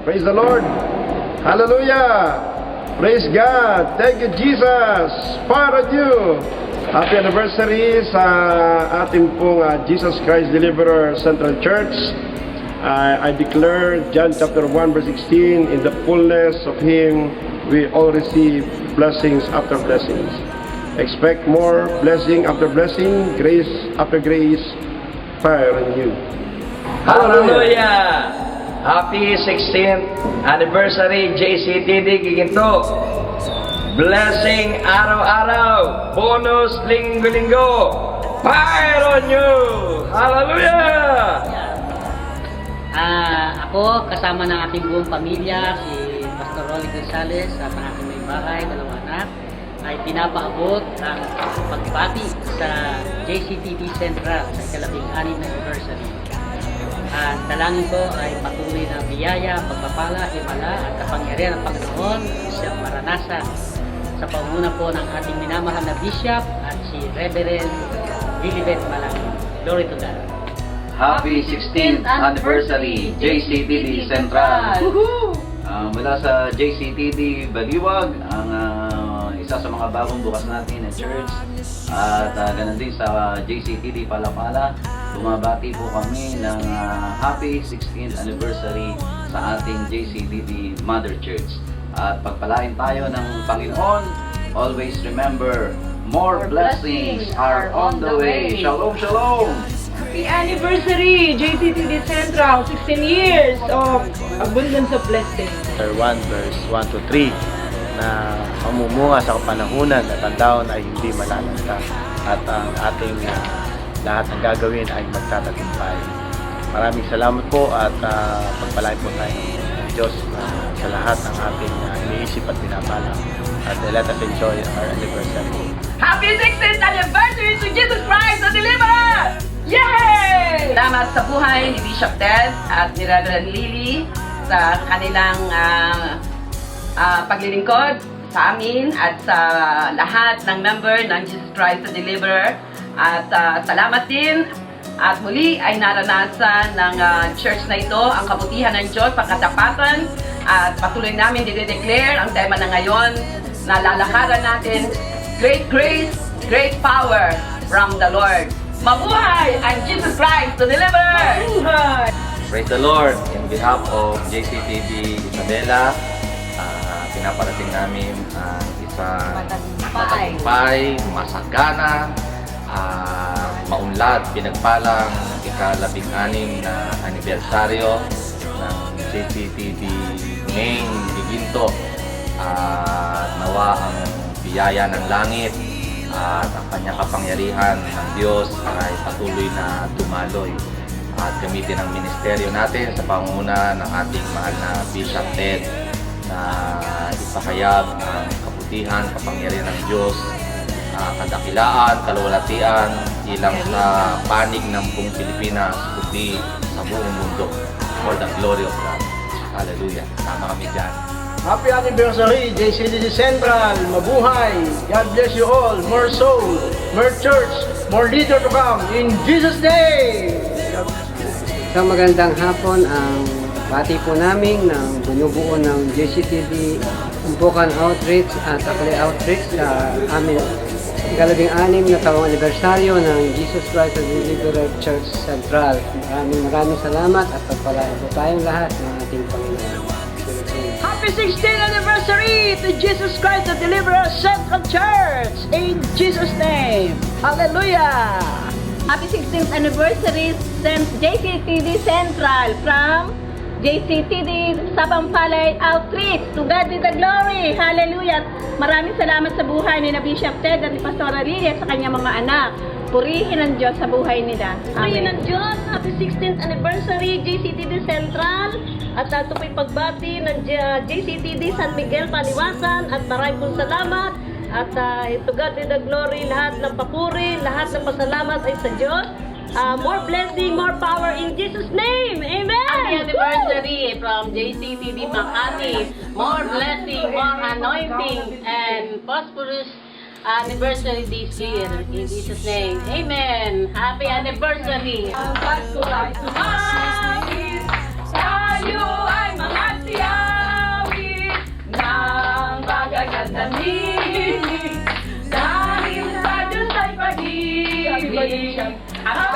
Praise the Lord. Hallelujah. Praise God. Thank you, Jesus. Para you. Happy anniversary sa ating pong Jesus Christ Deliverer Central Church. I declare John chapter 1 verse 16, in the fullness of Him we all receive blessings after blessings. Expect more blessing after blessing, grace after grace, fire on you. Hallelujah! Happy 16th anniversary JCTD Giginto. Blessing araw-araw, bonus linggo-linggo, fire on you! Hallelujah! Ako, kasama ng ating buong pamilya, si Pastor Rolly Gonzales at ang aking may bahay, dalawang anak, ay pinapaabot ang pagbati sa JCTD Central sa ikalabing-anim na anniversary. At dalangin ko ay patuloy na biyaya, pagpapala, himala at kapangyarihan ng Panginoon siyang maranasan sa panguna po ng ating minamahal na Bishop at si Reverend Lilibet Malaki. Glory to God. Happy 16th anniversary JCTD Central. Mula sa JCTD Baliwag, ang isa sa mga bagong bukas natin na church, at ganun din sa JCTD Palapala, bumabati po kami ng happy 16th anniversary sa ating JCTD Mother Church. At pagpalain tayo ng Panginoon, always remember, more blessings are on the way. Shalom, shalom! Happy anniversary, JCTD Central, 16 years of abundance of blessings. Chapter 1 verse 1 to 3 na mamumunga sa kapanahunan at ang taon ay hindi malalanta at ang ating lahat ng gagawin ay magtatagumpay. Maraming salamat po at pagpalain po tayo ng Diyos sa lahat ng ating iniisip at pinapala, at let us enjoy our anniversary. Happy 16th anniversary to Jesus Christ the Deliverer! Yay! Salamat sa buhay ni Bishop Ted at ni Reverend Lily sa kanilang paglilingkod sa amin at sa lahat ng member ng Jesus Christ the Deliverer. At salamat din at muli ay naranasan ng church na ito ang kabutihan ng Diyos, pagkatapatan, at patuloy namin dinideclare ang tema na ngayon na lalakaran natin, great grace, great power from the Lord. Mabuhay ang Jesus Christ to deliver! Mabuhay! Praise the Lord! In behalf of JCTD Isabela, pinaparating namin ang isang matagumpay, masagana, maunlad, pinagpalang ika-16 na anibersaryo ng JCTD Main Giginto. Nawa ang biyaya ng langit at ang kanyang kapangyarihan ng Diyos ay patuloy na dumaloy at gamitin ang ministeryo natin sa pangunguna ng ating mahal na Bishop Ted na ipahayag ang kabutihan, kapangyarihan ng Diyos, kadakilaan, kaluwalhatian, ilang sa panig ng buong Pilipinas, kundi sa buong mundo, for the glory of God. Hallelujah. Tama kami dyan. Happy anniversary, JCTD Central. Mabuhay. God bless you all. More soul, more church, more leader to come. In Jesus' name. Isang magandang hapon ang bati po namin ng binubuo ng JCTD Umpukan Outreach at Akli Outreach sa amin ikalabing-anim na taong anibersaryo ng Jesus Christ the Deliverer Church Central. Maraming salamat at pagpalain po tayong lahat ng ating Panginoon. Happy 16th anniversary to Jesus Christ the Deliverer Central Church! In Jesus' name! Hallelujah! Happy 16th anniversary JCTD Central from JCTD Sapampalay Outreach. To God be the glory. Hallelujah. Maraming salamat sa buhay ni Bishop Ted at ni Pastora Lily at sa kanyang mga anak. Purihin ang Diyos sa buhay nila. Purihin ang Diyos. Happy 16th anniversary JCTD Central. At ito po'y pagbati ng JCTD San Miguel Paliwasan. At maraming pong salamat. At to God be the glory. Lahat ng papuri, lahat ng pasalamat ay sa Diyos. More blessing, more power in Jesus' name. Amen. Happy anniversary from JCTD Makati. More blessing, more anointing, and prosperous anniversary this year. In Jesus' name. Amen. Happy anniversary. Tayo ay mga Happy